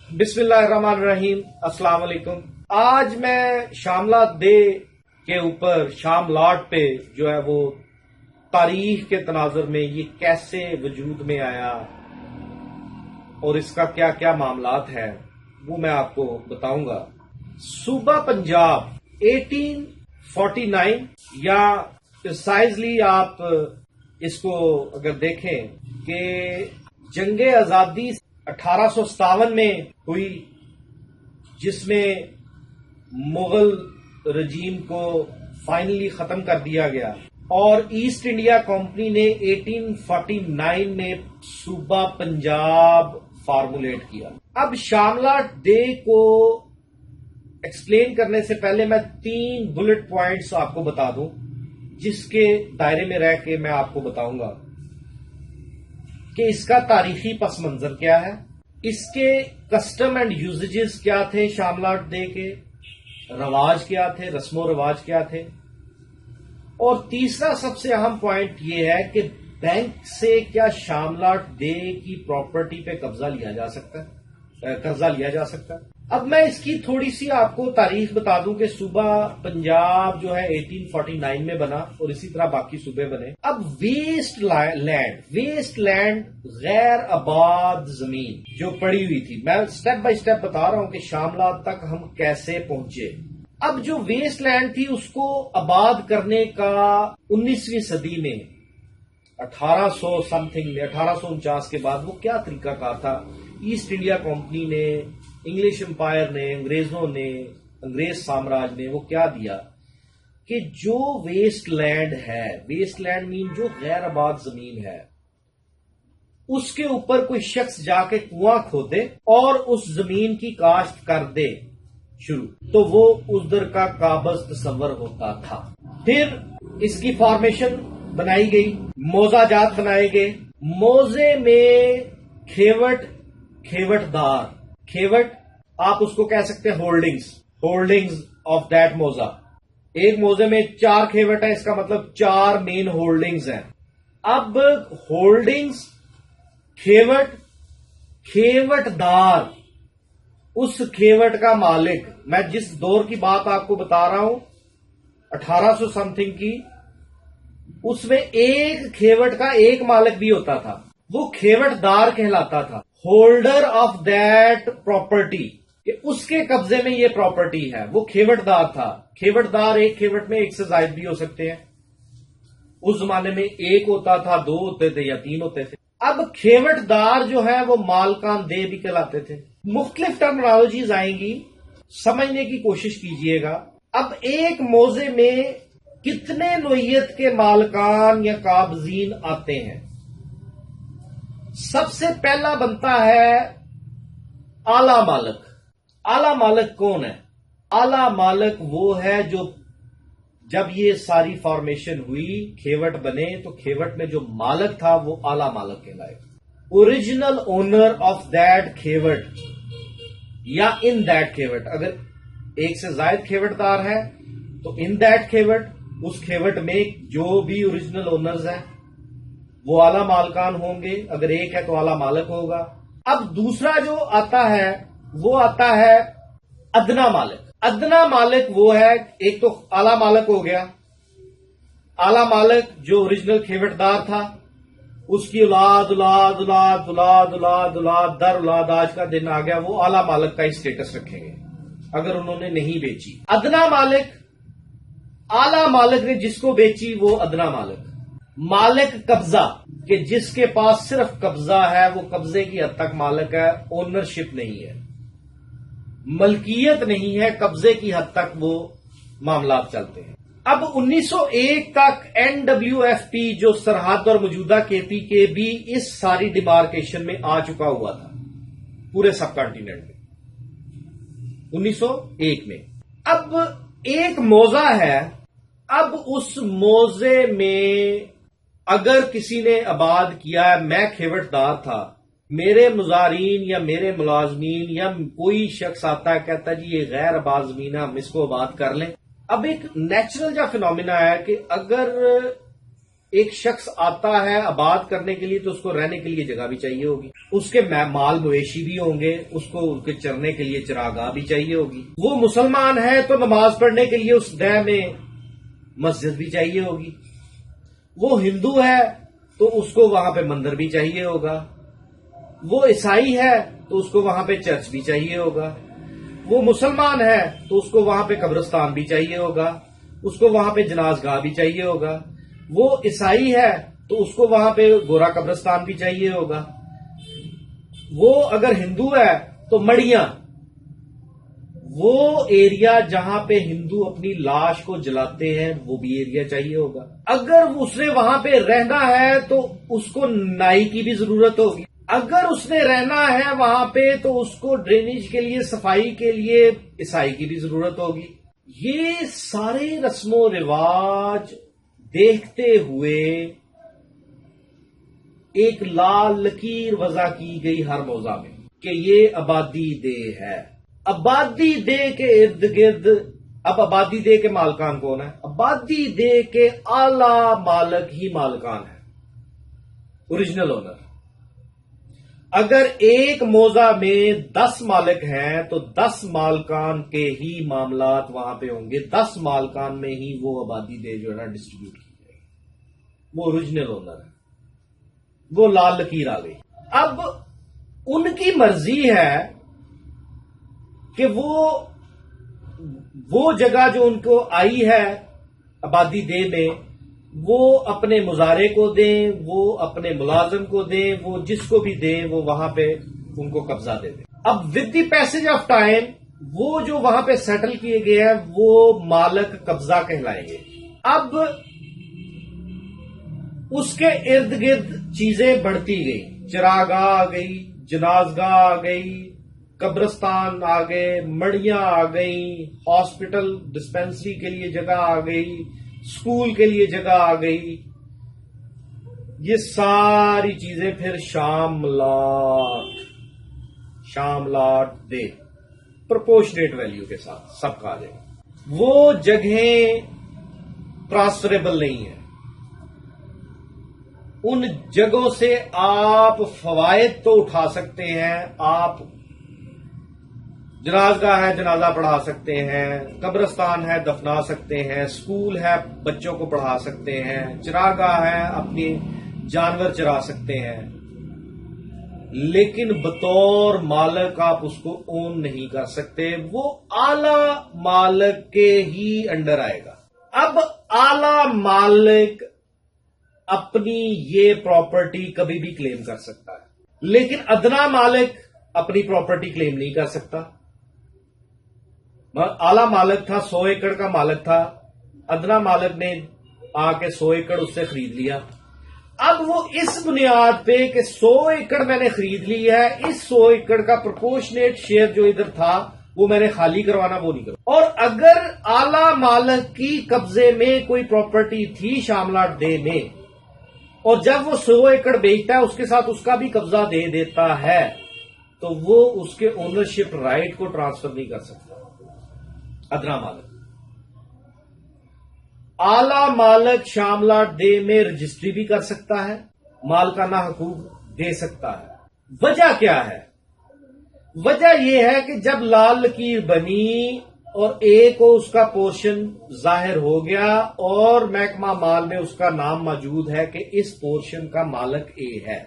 بسم اللہ الرحمن الرحیم، السلام علیکم۔ آج میں شاملات ڈے کے اوپر شاملات پہ جو ہے وہ تاریخ کے تناظر میں یہ کیسے وجود میں آیا اور اس کا کیا کیا معاملات ہے وہ میں آپ کو بتاؤں گا۔ صوبہ پنجاب 1849 یا پرسائزلی آپ اس کو اگر دیکھیں کہ جنگ آزادی 1857 میں ہوئی، جس میں مغل رجیم کو فائنلی ختم کر دیا گیا اور ایسٹ انڈیا کمپنی نے 1849 میں صوبہ پنجاب فارمولیٹ کیا۔ اب شاملات ڈے کو ایکسپلین کرنے سے پہلے میں 3 بلٹ پوائنٹس آپ کو بتا دوں، جس کے دائرے میں رہ کے میں آپ کو بتاؤں گا کہ اس کا تاریخی پس منظر کیا ہے، اس کے کسٹم اینڈ یوزیجز کیا تھے، شاملات ڈے کے رواج کیا تھے، رسم و رواج کیا تھے، اور تیسرا سب سے اہم پوائنٹ یہ ہے کہ بینک سے کیا شاملات ڈے کی پراپرٹی پہ قرضہ لیا جا سکتا ہے۔ اب میں اس کی تھوڑی سی آپ کو تاریخ بتا دوں کہ صوبہ پنجاب جو ہے 1849 میں بنا اور اسی طرح باقی صوبے بنے۔ اب ویسٹ لینڈ غیر آباد زمین جو پڑی ہوئی تھی، میں سٹیپ بائی سٹیپ بتا رہا ہوں کہ شاملات تک ہم کیسے پہنچے۔ اب جو ویسٹ لینڈ تھی اس کو آباد کرنے کا 19ویں صدی میں 1849 کے بعد وہ کیا طریقہ کار تھا، ایسٹ انڈیا کمپنی نے، انگلش امپائر نے، انگریز سامراج نے وہ کیا دیا کہ جو ویسٹ لینڈ ہے، ویسٹ لینڈ مین جو غیر آباد زمین ہے، اس کے اوپر کوئی شخص جا کے کنواں کھودے اور اس زمین کی کاشت کر دے شروع، تو وہ ادھر کا قابض تصور ہوتا تھا۔ پھر اس کی فارمیشن بنائی گئی، موضع جات بنائے گئے۔ موضے میں کھیوٹ دار، کھیوٹ آپ اس کو کہہ سکتے ہیں ہولڈنگز آف دیٹ موضع۔ ایک موضع میں 4 کھیوٹ ہے، اس کا مطلب 4 مین ہولڈنگز ہیں۔ اب ہولڈنگز، کھیوٹ دار، اس کھیوٹ کا مالک، میں جس دور کی بات آپ کو بتا رہا ہوں 1800 سمتھنگ کی، اس میں ایک کھیوٹ کا ایک مالک بھی ہوتا تھا، وہ کھیوٹ دار کہلاتا تھا، ہولڈر آف دیٹ پراپرٹی، کہ اس کے قبضے میں یہ پراپرٹی ہے، وہ کھیوٹ دار تھا۔ کھیوٹ دار ایک کھیوٹ میں ایک سے زائد بھی ہو سکتے ہیں، اس زمانے میں ایک ہوتا تھا، 2 ہوتے تھے یا 3 ہوتے تھے۔ اب کھیوٹ دار جو ہے وہ مالکان دے بھی کہلاتے تھے۔ مختلف ٹرمنالوجیز آئیں گی، سمجھنے کی کوشش کیجئے گا۔ اب ایک موضع میں کتنے نوعیت کے مالکان یا قابضین آتے ہیں؟ سب سے پہلا بنتا ہے اعلی مالک۔ اعلی مالک کون ہے؟ اعلی مالک وہ ہے جو جب یہ ساری فارمیشن ہوئی، کھیوٹ بنے، تو کھیوٹ میں جو مالک تھا وہ اعلی مالک کہلائے۔ اوریجنل اونر آف دیٹ کھیوٹ یا ان دیٹ کھیوٹ، اگر ایک سے زائد کھیوٹ دار ہے تو ان دیٹ کھیوٹ، اس کھیوٹ میں جو بھی اوریجنل اونرز ہیں وہ اعلی مالکان ہوں گے، اگر ایک ہے تو اعلی مالک ہوگا۔ اب دوسرا جو آتا ہے وہ آتا ہے ادنا مالک۔ ادنا مالک وہ ہے، ایک تو اعلی مالک ہو گیا، اعلی مالک جو اوریجنل کھیوٹ دار تھا، اس کی اولاد در اولاد آج کا دن آ گیا، وہ اعلی مالک کا ہی اسٹیٹس رکھیں گے اگر انہوں نے نہیں بیچی۔ ادنا مالک، اعلی مالک نے جس کو بیچی وہ ادنا مالک۔ مالک قبضہ، کہ جس کے پاس صرف قبضہ ہے، وہ قبضے کی حد تک مالک ہے، اونرشپ نہیں ہے، ملکیت نہیں ہے، قبضے کی حد تک وہ معاملات چلتے ہیں۔ اب 1901 تک NWFP جو سرحد اور موجودہ KP کے بھی اس ساری ڈیمارکیشن میں آ چکا ہوا تھا پورے سب کانٹیننٹ میں 1901 میں۔ اب ایک موضع ہے، اب اس موضع میں اگر کسی نے آباد کیا ہے، میں کھیوٹ دار تھا، میرے مزارین یا میرے ملازمین یا کوئی شخص آتا ہے کہتا ہے جی یہ غیر آباد زمین ہے، ہم اس کو آباد کر لیں۔ اب ایک نیچرل جا فینومینا ہے کہ اگر ایک شخص آتا ہے آباد کرنے کے لیے تو اس کو رہنے کے لیے جگہ بھی چاہیے ہوگی، اس کے مال مویشی بھی ہوں گے، اس کو ان کے چرنے کے لیے چراگاہ بھی چاہیے ہوگی۔ وہ مسلمان ہے تو نماز پڑھنے کے لیے اس دہ میں مسجد بھی چاہیے ہوگی۔ وہ ہندو ہے تو اس کو وہاں پہ مندر بھی چاہیے ہوگا۔ وہ عیسائی ہے تو اس کو وہاں پہ چرچ بھی چاہیے ہوگا۔ وہ مسلمان ہے تو اس کو وہاں پہ قبرستان بھی چاہیے ہوگا، اس کو وہاں پہ جناز گاہ بھی چاہیے ہوگا۔ وہ عیسائی ہے تو اس کو وہاں پہ گورا قبرستان بھی چاہیے ہوگا۔ وہ اگر ہندو ہے تو مڑیاں، وہ ایریا جہاں پہ ہندو اپنی لاش کو جلاتے ہیں وہ بھی ایریا چاہیے ہوگا۔ اگر اس نے وہاں پہ رہنا ہے تو اس کو نائی کی بھی ضرورت ہوگی۔ اگر اس نے رہنا ہے وہاں پہ تو اس کو ڈرینیج کے لیے، صفائی کے لیے عیسائی کی بھی ضرورت ہوگی۔ یہ سارے رسم و رواج دیکھتے ہوئے ایک لال لکیر وضع کی گئی ہر موضع میں کہ یہ آبادی دہ ہے۔ آبادی دہ کے ارد گرد، اب آبادی دہ کے مالکان کون ہیں؟ آبادی دہ کے اعلی مالک ہی مالکان ہیں، اوریجنل اونر۔ اگر ایک موضع میں 10 مالک ہیں تو 10 مالکان کے ہی معاملات وہاں پہ ہوں گے، 10 مالکان میں ہی وہ آبادی دے جو ہے نا ڈسٹریبیوٹ کی جائے گی۔ وہ اوریجنل اونر ہے، وہ لال لکیر آ گئی۔ اب ان کی مرضی ہے کہ وہ جگہ جو ان کو آئی ہے آبادی دے میں، وہ اپنے مزارے کو دیں، وہ اپنے ملازم کو دیں، وہ جس کو بھی دیں، وہ وہاں پہ ان کو قبضہ دے دیں۔ اب with the passage of time وہ جو وہاں پہ سیٹل کیے گئے ہیں وہ مالک قبضہ کہلائیں گے۔ اب اس کے ارد گرد چیزیں بڑھتی گئی، چراگاہ آ گئی، جنازگاہ آ گئی، قبرستان آ گئے، مڑیاں آ گئیں، ہاسپٹل ڈسپینسری کے لیے جگہ آ گئی، اسکول کے لیے جگہ آ گئی۔ یہ ساری چیزیں پھر شاملات دے پرپورشنیٹ ویلیو کے ساتھ سب کا آ جائے گا۔ وہ جگہیں ٹرانسفریبل نہیں ہیں، ان جگہوں سے آپ فوائد تو اٹھا سکتے ہیں، آپ جنازگاہ ہے جنازہ پڑھا سکتے ہیں، قبرستان ہے دفنا سکتے ہیں، اسکول ہے بچوں کو پڑھا سکتے ہیں، چراگاہ ہے اپنی جانور چرا سکتے ہیں، لیکن بطور مالک آپ اس کو اون نہیں کر سکتے۔ وہ اعلی مالک کے ہی انڈر آئے گا۔ اب اعلی مالک اپنی یہ پراپرٹی کبھی بھی کلیم کر سکتا ہے، لیکن ادنا مالک اپنی پراپرٹی کلیم نہیں کر سکتا۔ اعلی مالک تھا، 100 ایکڑ کا مالک تھا، ادنا مالک نے آ کے 100 ایکڑ اس سے خرید لیا۔ اب وہ اس بنیاد پہ کہ 100 ایکڑ میں نے خرید لی ہے، اس 100 ایکڑ کا پرپورشنیٹ شیئر جو ادھر تھا وہ میں نے خالی کروانا، وہ نہیں کروانا۔ اور اگر اعلی مالک کی قبضے میں کوئی پراپرٹی تھی شاملات ڈے میں، اور جب وہ 100 ایکڑ بیچتا ہے اس کے ساتھ اس کا بھی قبضہ دے دیتا ہے، تو وہ اس کے اونرشپ رائٹ کو ٹرانسفر نہیں کر سکتا ادنا مالک۔ اعلی مالک شاملات ڈے میں رجسٹری بھی کر سکتا ہے، مالکانہ حقوق دے سکتا ہے۔ وجہ کیا ہے؟ وجہ یہ ہے کہ جب لال لکیر بنی اور اے کو اس کا پورشن ظاہر ہو گیا اور محکمہ مال میں اس کا نام موجود ہے کہ اس پورشن کا مالک اے ہے،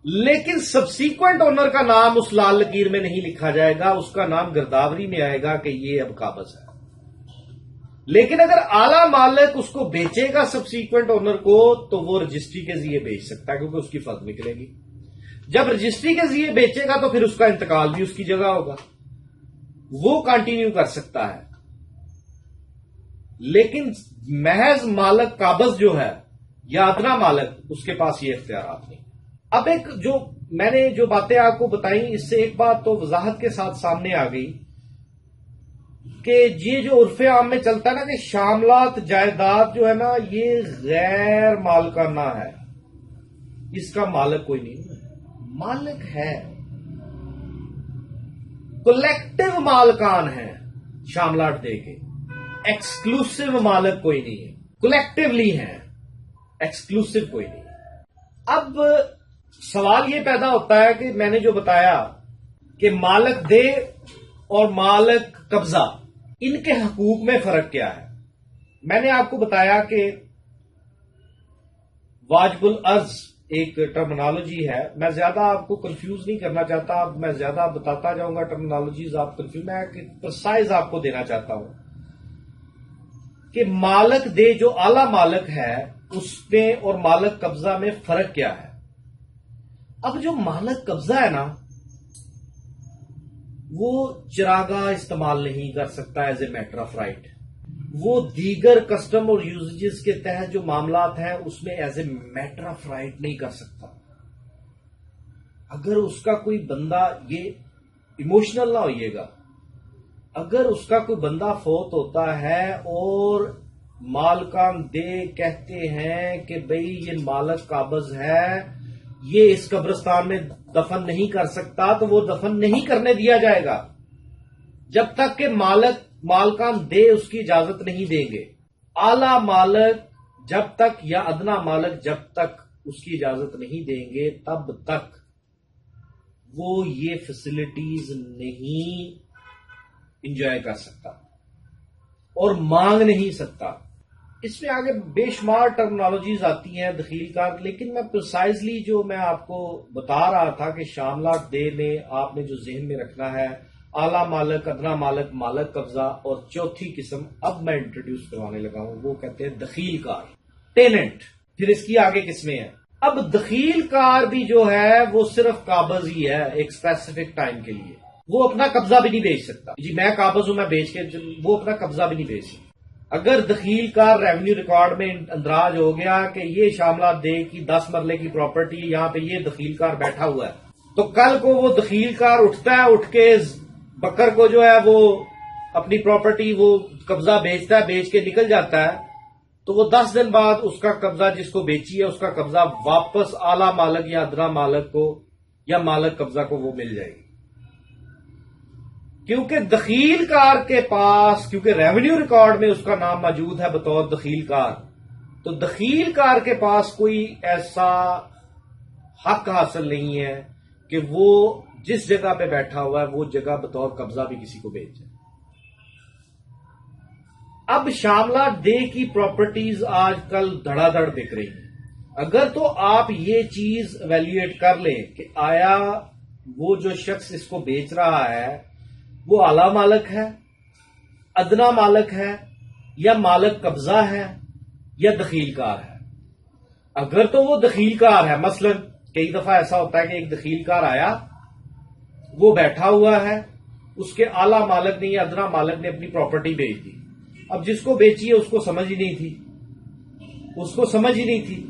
لیکن سبسیکوینٹ اونر کا نام اس لال لکیر میں نہیں لکھا جائے گا، اس کا نام گرداوری میں آئے گا کہ یہ اب قابض ہے۔ لیکن اگر اعلی مالک اس کو بیچے گا سبسیکوینٹ اونر کو تو وہ رجسٹری کے ذریعے بیچ سکتا ہے، کیونکہ اس کی فرض نکلے گی۔ جب رجسٹری کے ذریعے بیچے گا تو پھر اس کا انتقال بھی اس کی جگہ ہوگا، وہ کنٹینیو کر سکتا ہے۔ لیکن محض مالک قابض جو ہے یا ادنا مالک، اس کے پاس یہ اختیارات نہیں۔ اب ایک جو میں نے جو باتیں آپ کو بتائیں، اس سے ایک بات تو وضاحت کے ساتھ سامنے آ گئی کہ یہ جو عرف عام میں چلتا ہے نا کہ شاملات جائیداد جو ہے نا یہ غیر مالکانہ ہے، اس کا مالک کوئی نہیں ہے۔ مالک ہے، کلیکٹو مالکان ہیں شاملات دے کے، ایکسکلوسیو مالک کوئی نہیں ہے، کلیکٹیولی ہیں۔ ایکسکلوسو کوئی نہیں. اب سوال یہ پیدا ہوتا ہے کہ میں نے جو بتایا کہ مالک دے اور مالک قبضہ ان کے حقوق میں فرق کیا ہے. میں نے آپ کو بتایا کہ واجب الارض ایک ٹرمنالوجی ہے. میں زیادہ آپ کو کنفیوز نہیں کرنا چاہتا. اب میں زیادہ بتاتا جاؤں گا ٹرمنالوجیز آپ کنفیوز. میں پرسائز آپ کو دینا چاہتا ہوں کہ مالک دے جو اعلی مالک ہے اس میں اور مالک قبضہ میں فرق کیا ہے. اب جو مالک قبضہ ہے نا وہ چراگاہ استعمال نہیں کر سکتا as a matter of right. وہ دیگر کسٹم اور یوزیجز کے تحت جو معاملات ہیں اس میں as a matter of right نہیں کر سکتا. اگر اس کا کوئی بندہ، یہ ایموشنل نہ ہوئیے گا، اگر اس کا کوئی بندہ فوت ہوتا ہے اور مالکان دے کہتے ہیں کہ بھئی یہ مالک قابض ہے، یہ اس قبرستان میں دفن نہیں کر سکتا، تو وہ دفن نہیں کرنے دیا جائے گا جب تک کہ مالکان دے اس کی اجازت نہیں دیں گے. اعلی مالک جب تک یا ادنا مالک جب تک اس کی اجازت نہیں دیں گے تب تک وہ یہ فیسلٹیز نہیں انجوائے کر سکتا اور مانگ نہیں سکتا. اس میں آگے بے شمار ٹرمنالوجیز آتی ہیں دخیل کار، لیکن میں پرسائزلی جو میں آپ کو بتا رہا تھا کہ شاملات دے میں آپ نے جو ذہن میں رکھنا ہے اعلی مالک، ادنا مالک، مالک قبضہ، اور چوتھی قسم اب میں انٹروڈیوس کروانے لگا ہوں وہ کہتے ہیں دخیل کار، ٹیننٹ. پھر اس کی آگے قسمیں ہیں. اب دخیل کار بھی جو ہے وہ صرف قابض ہی ہے ایک اسپیسیفک ٹائم کے لیے. وہ اپنا قبضہ بھی نہیں بیچ سکتا. جی میں قابض ہوں، میں بیچ کے، وہ اپنا قبضہ بھی نہیں بیچ سکتا. اگر دخیل کار ریونیو ریکارڈ میں اندراج ہو گیا کہ یہ شاملات دے کی 10 مرلے کی پراپرٹی، یہاں پہ یہ دخیل کار بیٹھا ہوا ہے، تو کل کو وہ دخیل کار اٹھتا ہے، اٹھ کے بکر کو جو ہے وہ اپنی پراپرٹی وہ قبضہ بیچتا ہے، بیچ کے نکل جاتا ہے، تو وہ 10 دن بعد اس کا قبضہ جس کو بیچی ہے اس کا قبضہ واپس اعلی مالک یا ادنا مالک کو یا مالک قبضہ کو وہ مل جائے گی. کیونکہ دخیل کار کے پاس، کیونکہ ریونیو ریکارڈ میں اس کا نام موجود ہے بطور دخیل کار، تو دخیل کار کے پاس کوئی ایسا حق حاصل نہیں ہے کہ وہ جس جگہ پہ بیٹھا ہوا ہے وہ جگہ بطور قبضہ بھی کسی کو بیچ جائے. اب شاملات دے کی پراپرٹیز آج کل دھڑا دھڑ بک رہی ہیں. اگر تو آپ یہ چیز ایویلویٹ کر لیں کہ آیا وہ جو شخص اس کو بیچ رہا ہے وہ اعلی مالک ہے، ادنا مالک ہے، یا مالک قبضہ ہے، یا دخیل کار ہے. اگر تو وہ دخیل کار ہے، مثلا کئی دفعہ ایسا ہوتا ہے کہ ایک دخیل کار آیا، وہ بیٹھا ہوا ہے، اس کے اعلی مالک نے یا ادنا مالک نے اپنی پراپرٹی بیچ دی. اب جس کو بیچی ہے اس کو سمجھ ہی نہیں تھی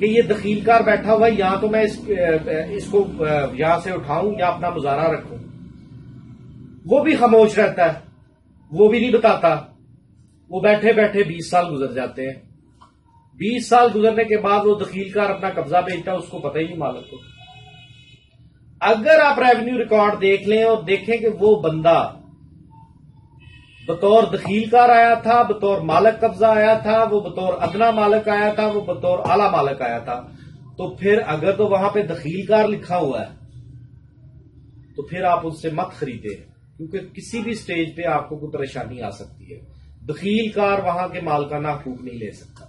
کہ یہ دخیل کار بیٹھا ہوا ہے، یہاں تو میں اس کو یہاں سے اٹھاؤں یا اپنا مظاہرہ رکھوں. وہ بھی خاموش رہتا ہے، وہ بھی نہیں بتاتا. وہ بیٹھے بیٹھے 20 سال گزر جاتے ہیں. 20 سال گزرنے کے بعد وہ دخیل کار اپنا قبضہ بیچتا ہے، اس کو پتہ ہی نہیں مالک کو. اگر آپ ریونیو ریکارڈ دیکھ لیں اور دیکھیں کہ وہ بندہ بطور دخیل کار آیا تھا، بطور مالک قبضہ آیا تھا، وہ بطور ادنا مالک آیا تھا، وہ بطور اعلی مالک آیا تھا، تو پھر اگر تو وہاں پہ دخیل کار لکھا ہوا ہے تو پھر آپ ان سے مت خریدیں، کیونکہ کسی بھی سٹیج پہ آپ کو کوئی پریشانی آ سکتی ہے. دخیل کار وہاں کے مالکانہ حقوق نہیں لے سکتا.